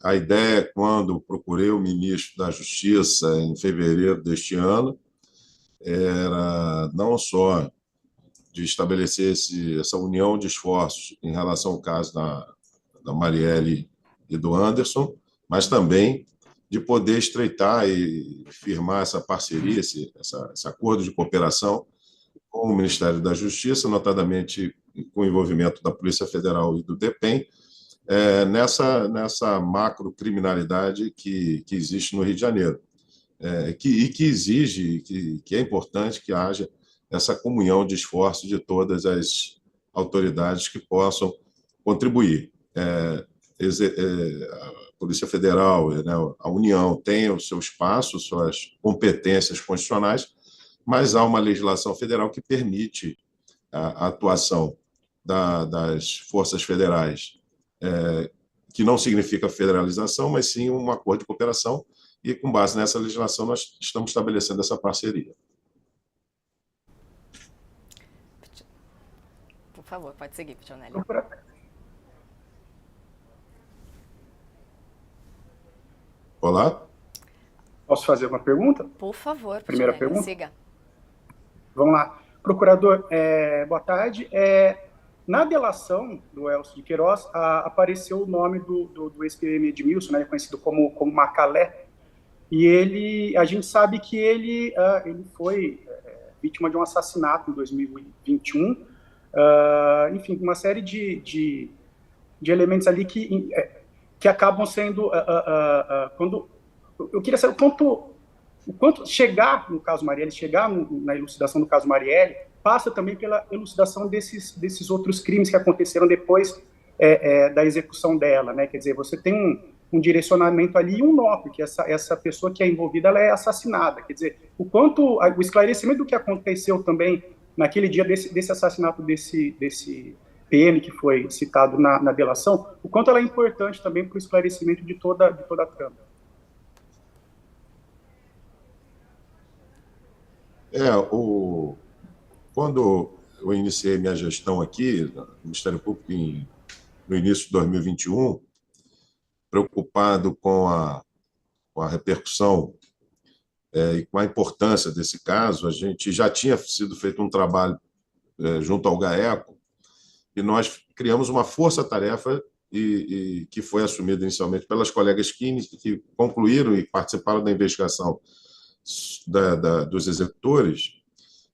A ideia, quando procurei o ministro da Justiça em fevereiro deste ano, era não só de estabelecer essa união de esforços em relação ao caso da Marielle e do Anderson, mas também de poder estreitar e firmar essa parceria, esse acordo de cooperação com o Ministério da Justiça, notadamente com o envolvimento da Polícia Federal e do DEPEN, nessa macrocriminalidade que existe no Rio de Janeiro, que exige, que é importante que haja essa comunhão de esforços de todas as autoridades que possam contribuir. A Polícia Federal, né, a União tem o seu espaço, suas competências constitucionais, mas há uma legislação federal que permite a atuação das forças federais, que não significa federalização, mas sim um acordo de cooperação, e com base nessa legislação nós estamos estabelecendo essa parceria. Por favor, pode seguir, Pitionelli. Olá? Posso fazer uma pergunta? Por favor, primeira Pitionelli, pergunta? siga. Vamos lá. Procurador, boa tarde. Na delação do Elcio de Queiroz, apareceu o nome do ex-PM Edmilson, né, conhecido como Macalé, e a gente sabe que ele foi vítima de um assassinato em 2021, enfim, uma série de elementos ali que acabam sendo... eu queria saber o quanto chegar no caso Marielle, chegar na elucidação do caso Marielle, passa também pela elucidação desses outros crimes que aconteceram depois da execução dela, né? Quer dizer, você tem um direcionamento ali e um nó, porque essa pessoa que é envolvida, ela é assassinada. Quer dizer, o esclarecimento do que aconteceu também naquele dia desse assassinato desse PM que foi citado na delação, o quanto ela é importante também para o esclarecimento de toda a trama. Quando eu iniciei minha gestão aqui, no Ministério Público, no início de 2021, preocupado com a repercussão e com a importância desse caso, a gente já tinha sido feito um trabalho junto ao GAECO, e nós criamos uma força-tarefa e que foi assumida inicialmente pelas colegas que concluíram e participaram da investigação dos executores,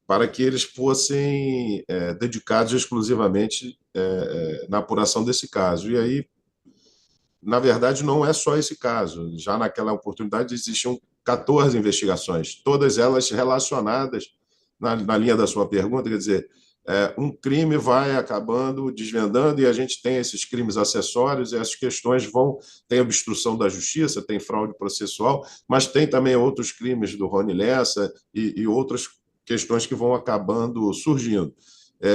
para que eles fossem dedicados exclusivamente na apuração desse caso. E aí, na verdade, não é só esse caso. Já naquela oportunidade existiam 14 investigações, todas elas relacionadas, na linha da sua pergunta, quer dizer, um crime vai acabando, desvendando, e a gente tem esses crimes acessórios, e essas questões tem obstrução da justiça, tem fraude processual, mas tem também outros crimes do Rony Lessa e outras questões que vão acabando surgindo.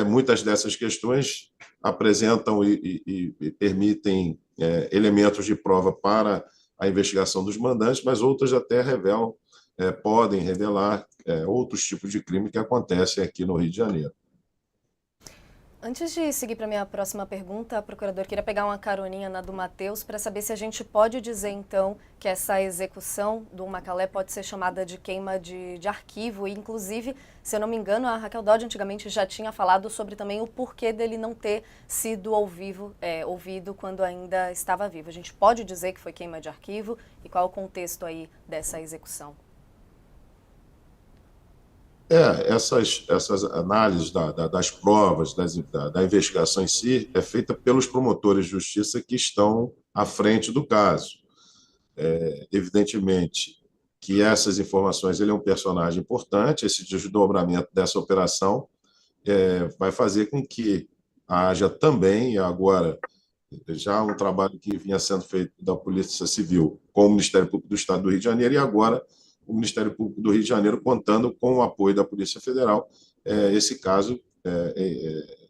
Muitas dessas questões apresentam e permitem elementos de prova para a investigação dos mandantes, mas outras até podem revelar outros tipos de crime que acontecem aqui no Rio de Janeiro. Antes de seguir para a minha próxima pergunta, procurador, queria pegar uma caroninha na do Matheus para saber se a gente pode dizer, então, que essa execução do Macalé pode ser chamada de queima de arquivo. E, inclusive, se eu não me engano, a Raquel Dodge antigamente já tinha falado sobre também o porquê dele não ter sido ouvido quando ainda estava vivo. A gente pode dizer que foi queima de arquivo? E qual é o contexto aí dessa execução? Essas análises das provas, da investigação em si, é feita pelos promotores de justiça que estão à frente do caso. Evidentemente que essas informações, ele é um personagem importante, esse desdobramento dessa operação vai fazer com que haja também, agora, já um trabalho que vinha sendo feito da Polícia Civil com o Ministério Público do Estado do Rio de Janeiro, e agora o Ministério Público do Rio de Janeiro, contando com o apoio da Polícia Federal, esse caso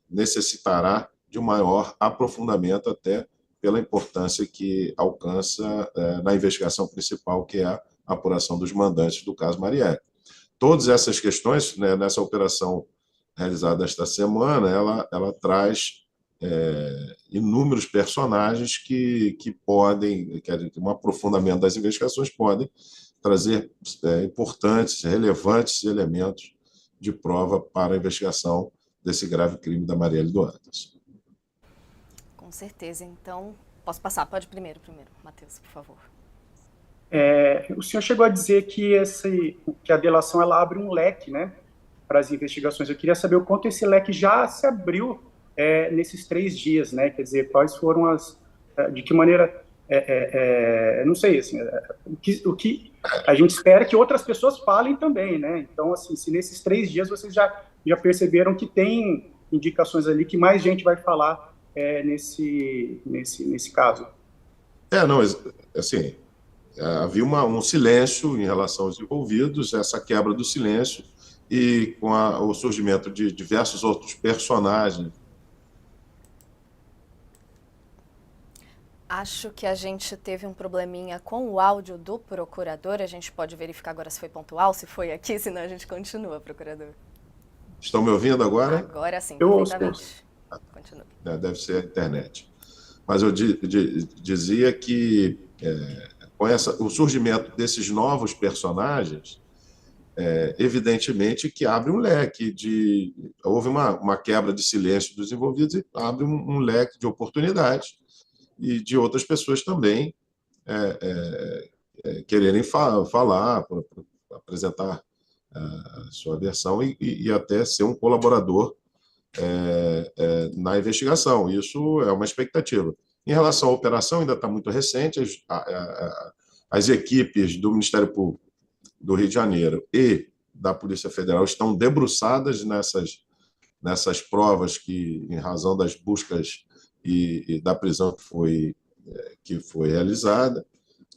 necessitará de um maior aprofundamento, até pela importância que alcança na investigação principal, que é a apuração dos mandantes do caso Marielle. Todas essas questões, nessa operação realizada esta semana, ela traz inúmeros personagens que podem, um aprofundamento das investigações podem trazer importantes, relevantes elementos de prova para a investigação desse grave crime da Marielle do Anderson. Com certeza. Então, posso passar? Pode primeiro, Matheus, por favor. O senhor chegou a dizer que a delação ela abre um leque, né, para as investigações. Eu queria saber o quanto esse leque já se abriu nesses 3 dias, né? Quer dizer, quais foram de que maneira, não sei, assim, o que a gente espera que outras pessoas falem também, né? Então, assim, se nesses 3 dias vocês já perceberam que tem indicações ali que mais gente vai falar nesse caso. Não, assim, havia um silêncio em relação aos envolvidos, essa quebra do silêncio, e com o surgimento de diversos outros personagens. Acho que a gente teve um probleminha com o áudio do procurador. A gente pode verificar agora se foi pontual, se foi aqui, senão a gente continua, procurador. Estão me ouvindo agora? Agora sim, perfeitamente. Continua. Deve ser a internet. Mas eu dizia que com o surgimento desses novos personagens, evidentemente que abre um leque houve uma quebra de silêncio dos envolvidos e abre um leque de oportunidades e de outras pessoas também quererem falar, apresentar a sua versão e até ser um colaborador na investigação. Isso é uma expectativa. Em relação à operação, ainda está muito recente, as equipes do Ministério Público do Rio de Janeiro e da Polícia Federal estão debruçadas nessas provas que, em razão das buscas e da prisão que foi realizada,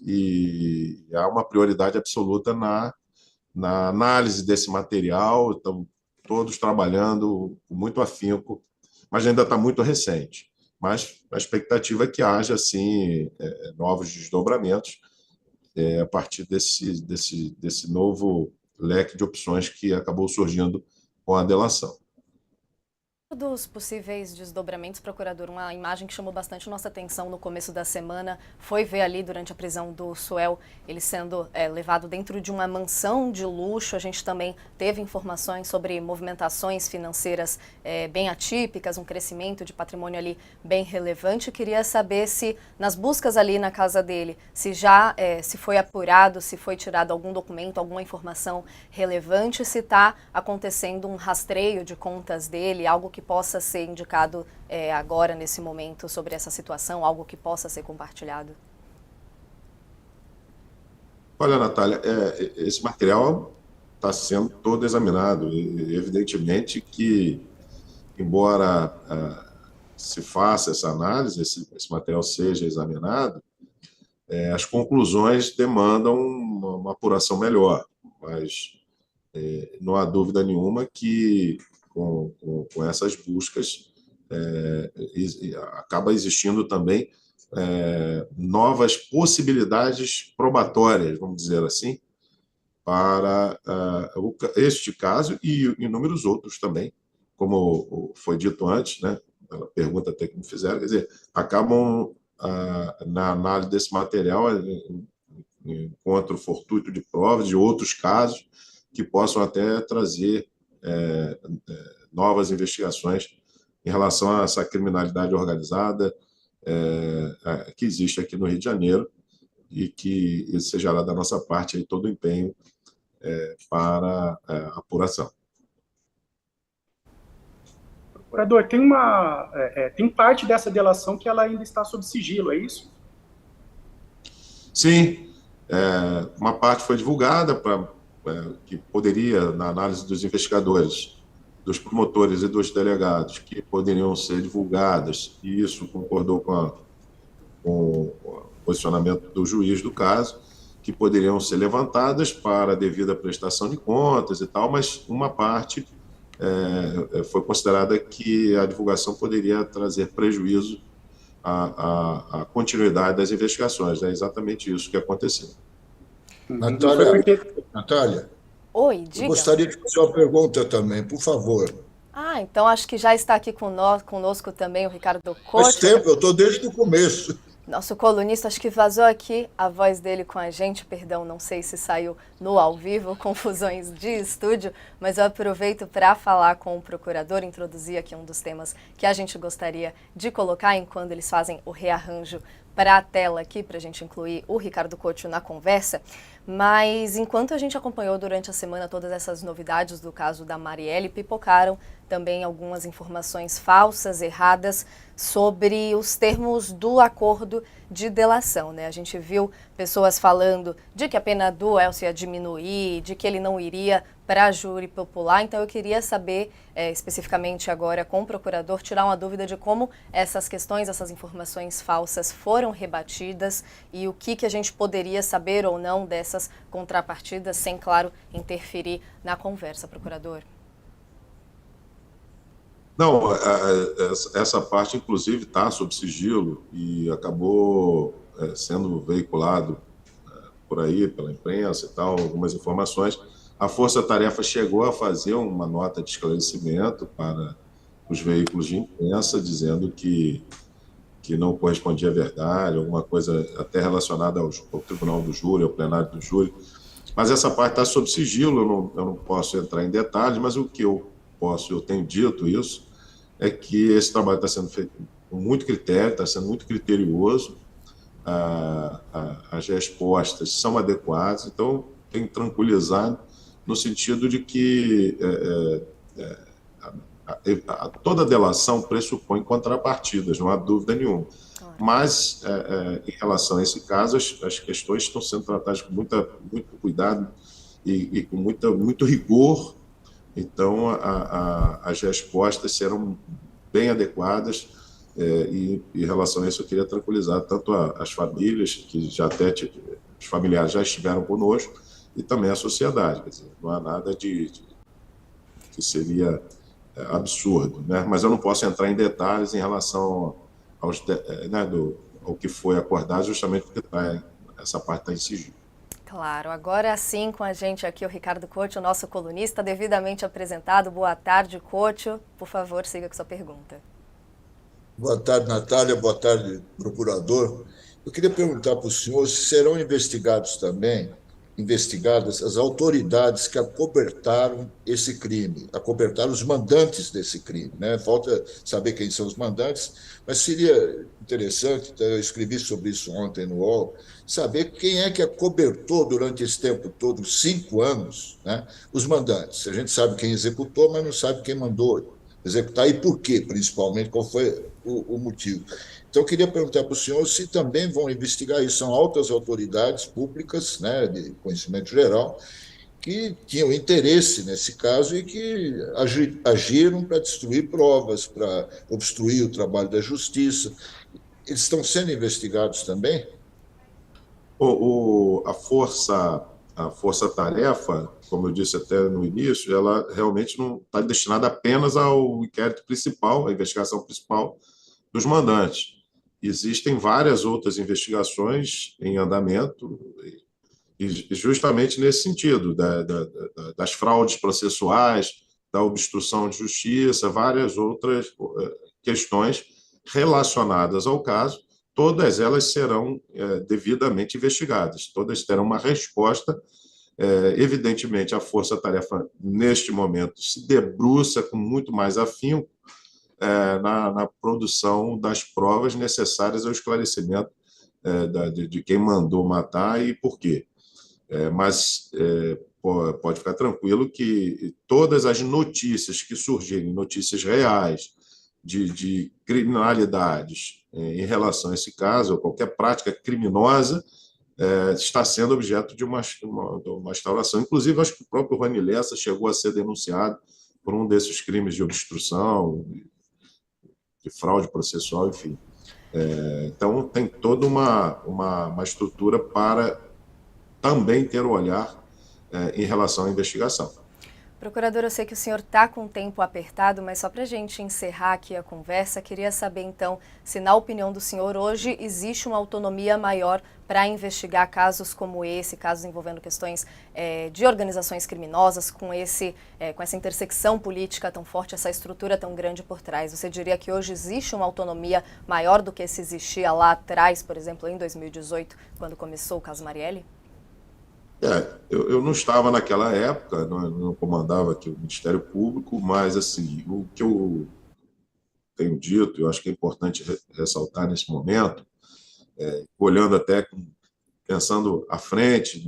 e há uma prioridade absoluta na análise desse material. Estão todos trabalhando com muito afinco, mas ainda está muito recente. Mas a expectativa é que haja, assim, novos desdobramentos a partir desse novo leque de opções que acabou surgindo com a delação. Dos possíveis desdobramentos, procurador, uma imagem que chamou bastante nossa atenção no começo da semana foi ver ali, durante a prisão do Suel, ele sendo levado dentro de uma mansão de luxo. A gente também teve informações sobre movimentações financeiras bem atípicas, um crescimento de patrimônio ali bem relevante. Queria saber se, nas buscas ali na casa dele, se foi apurado, se foi tirado algum documento, alguma informação relevante, se está acontecendo um rastreio de contas dele, algo que possa ser indicado agora, nesse momento, sobre essa situação, algo que possa ser compartilhado? Olha, Natália, esse material está sendo todo examinado. E, evidentemente que, embora se faça essa análise, esse material seja examinado, as conclusões demandam uma apuração melhor, mas não há dúvida nenhuma que com essas buscas acaba existindo também novas possibilidades probatórias, vamos dizer assim, para este caso e inúmeros outros também, como foi dito antes, né? A pergunta até que me fizeram, quer dizer, acabam na análise desse material encontro fortuito de provas de outros casos que possam até trazer novas investigações em relação a essa criminalidade organizada que existe aqui no Rio de Janeiro, e que seja lá da nossa parte aí todo o empenho para a apuração. Procurador, tem parte dessa delação que ela ainda está sob sigilo, é isso? Sim, uma parte foi divulgada que poderia, na análise dos investigadores, dos promotores e dos delegados, que poderiam ser divulgadas, e isso concordou com o posicionamento do juiz do caso, que poderiam ser levantadas para a devida prestação de contas e tal, mas uma parte foi considerada que a divulgação poderia trazer prejuízo à continuidade das investigações. É exatamente isso que aconteceu. Natália, Oi, diga. eu gostaria de fazer uma pergunta também, por favor. Ah, então acho que já está aqui conosco também o Ricardo Faz Couto. tempo, eu estou desde o começo. Nosso colunista, acho que vazou aqui a voz dele com a gente, perdão, não sei se saiu no ao vivo, confusões de estúdio, mas eu aproveito para falar com o procurador, introduzir aqui um dos temas que a gente gostaria de colocar enquanto eles fazem o rearranjo para a tela aqui, para a gente incluir o Ricardo Couto na conversa. Mas enquanto a gente acompanhou durante a semana todas essas novidades do caso da Marielle, pipocaram também algumas informações falsas, erradas, sobre os termos do acordo de delação, né? A gente viu pessoas falando de que a pena do Elcio ia diminuir, de que ele não iria para júri popular. Então eu queria saber, especificamente agora com o procurador, tirar uma dúvida de como essas questões, essas informações falsas foram rebatidas e o que a gente poderia saber ou não dessas contrapartidas, sem, claro, interferir na conversa, procurador. Não, essa parte, inclusive, está sob sigilo e acabou sendo veiculado por aí, pela imprensa e tal, algumas informações. A Força Tarefa chegou a fazer uma nota de esclarecimento para os veículos de imprensa, dizendo que não correspondia à verdade, alguma coisa até relacionada ao Tribunal do Júri, ao plenário do Júri. Mas essa parte está sob sigilo, eu não posso entrar em detalhes, mas o que eu tenho dito isso, é que esse trabalho está sendo feito com muito critério, está sendo muito criterioso, as respostas são adequadas, então tem que tranquilizar no sentido de que toda delação pressupõe contrapartidas, não há dúvida nenhuma. Mas, em relação a esse caso, as questões estão sendo tratadas com muito cuidado e com muito rigor. Então, as respostas serão bem adequadas e, em relação a isso, eu queria tranquilizar tanto as famílias, que os familiares já estiveram conosco, e também a sociedade. Quer dizer, não há nada que seria absurdo, né? Mas eu não posso entrar em detalhes em relação ao que foi acordado, justamente porque essa parte está em sigilo. Claro, agora sim com a gente aqui o Ricardo Couto, nosso colunista, devidamente apresentado. Boa tarde, Couto. Por favor, siga com sua pergunta. Boa tarde, Natália. Boa tarde, procurador. Eu queria perguntar para o senhor se serão investigadas as autoridades que acobertaram esse crime, acobertaram os mandantes desse crime, né? Falta saber quem são os mandantes, mas seria interessante, eu escrevi sobre isso ontem no UOL, saber quem é que acobertou durante esse tempo todo, 5 anos, né, os mandantes. A gente sabe quem executou, mas não sabe quem mandou executar e por quê, principalmente, qual foi o motivo. Então, eu queria perguntar para o senhor se também vão investigar isso. São altas autoridades públicas, né, de conhecimento geral, que tinham interesse nesse caso e que agiram para destruir provas, para obstruir o trabalho da justiça. Eles estão sendo investigados também? A força-tarefa, como eu disse até no início, ela realmente não está destinada apenas ao inquérito principal, à investigação principal dos mandantes. Existem várias outras investigações em andamento, e justamente nesse sentido, das fraudes processuais, da obstrução de justiça, várias outras questões relacionadas ao caso, todas elas serão devidamente investigadas, todas terão uma resposta. Evidentemente, a força-tarefa, neste momento, se debruça com muito mais afinco na produção das provas necessárias ao esclarecimento de quem mandou matar e por quê. Mas pode ficar tranquilo que todas as notícias que surgirem, notícias reais de criminalidades em relação a esse caso, ou qualquer prática criminosa, está sendo objeto de uma instauração. Inclusive, acho que o próprio Rony Lessa chegou a ser denunciado por um desses crimes de obstrução, de fraude processual, enfim. Então, tem toda uma estrutura para também ter o olhar em relação à investigação. Procurador, eu sei que o senhor está com o tempo apertado, mas só para a gente encerrar aqui a conversa, queria saber então se, na opinião do senhor, hoje existe uma autonomia maior para investigar casos como esse, casos envolvendo questões de organizações criminosas, com essa intersecção política tão forte, essa estrutura tão grande por trás. Você diria que hoje existe uma autonomia maior do que se existia lá atrás, por exemplo, em 2018, quando começou o caso Marielle? Eu não estava naquela época, não comandava aqui o Ministério Público, mas assim, o que eu tenho dito, eu acho que é importante ressaltar nesse momento, olhando até, pensando à frente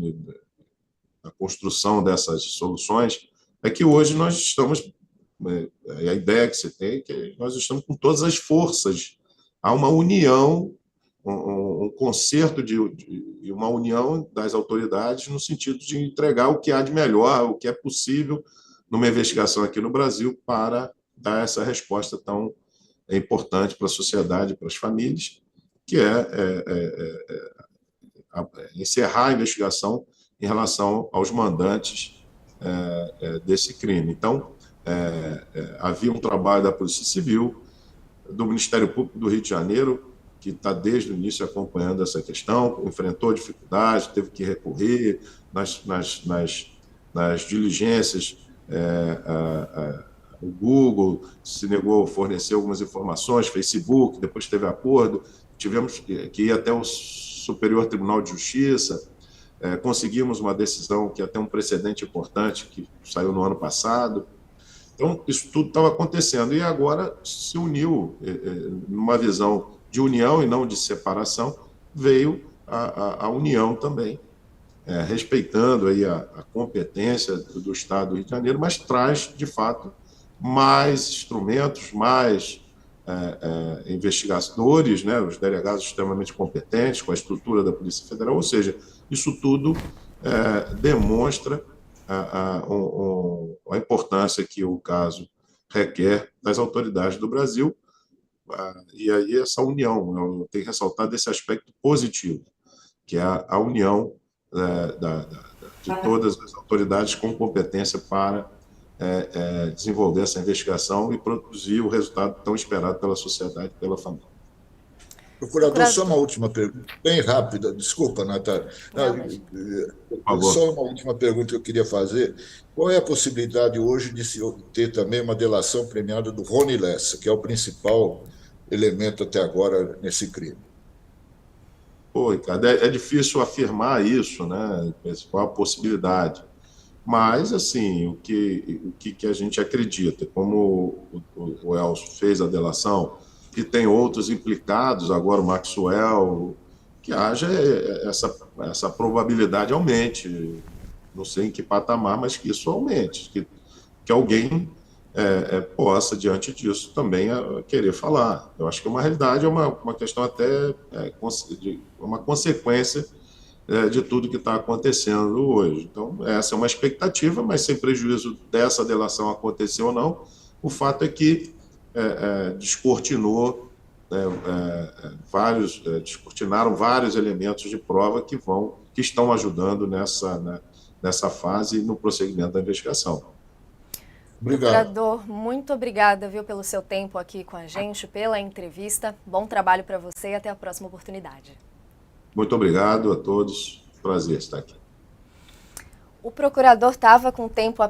na construção dessas soluções, é que hoje nós estamos, a ideia que você tem é que nós estamos com todas as forças, há uma união, um concerto de uma união das autoridades no sentido de entregar o que há de melhor, o que é possível numa investigação aqui no Brasil para dar essa resposta tão importante para a sociedade, para as famílias, que encerrar a investigação em relação aos mandantes desse crime. Então, havia um trabalho da Polícia Civil, do Ministério Público do Rio de Janeiro, que está desde o início acompanhando essa questão, enfrentou dificuldades, teve que recorrer nas diligências, o Google se negou a fornecer algumas informações, Facebook, depois teve acordo, tivemos que ir até o Superior Tribunal de Justiça, conseguimos uma decisão que é até um precedente importante, que saiu no ano passado. Então, isso tudo estava acontecendo, e agora se uniu, numa visão de união e não de separação, veio a união também, respeitando aí a competência do Estado do Rio de Janeiro, mas traz, de fato, mais instrumentos, mais investigadores, né, os delegados extremamente competentes, com a estrutura da Polícia Federal, ou seja, isso tudo demonstra a importância que o caso requer das autoridades do Brasil, e aí essa união, eu tenho ressaltado esse aspecto positivo, que é a união de todas as autoridades com competência para desenvolver essa investigação e produzir o resultado tão esperado pela sociedade e pela família. Procurador, só uma última pergunta, bem rápida. Desculpa, Natália. Só uma última pergunta que eu queria fazer. Qual é a possibilidade hoje de se ter também uma delação premiada do Rony Lessa, que é o principal elemento até agora nesse crime? Pô, Ricardo, é difícil afirmar isso, né? Qual a possibilidade? Mas, assim, o que a gente acredita, como o Elcio fez a delação, e tem outros implicados, agora o Maxwell, que haja essa probabilidade aumente, não sei em que patamar, mas que isso aumente, que alguém possa, diante disso, também querer falar. Eu acho que é uma realidade, é uma questão até, uma consequência de tudo que está acontecendo hoje. Então, essa é uma expectativa, mas sem prejuízo dessa delação acontecer ou não, o fato é que descortinou descortinaram vários elementos de prova que estão ajudando nessa fase e no prosseguimento da investigação. Obrigado. Procurador, muito obrigada, viu, pelo seu tempo aqui com a gente, pela entrevista. Bom trabalho para você e até a próxima oportunidade. Muito obrigado a todos. Prazer estar aqui. O procurador estava com tempo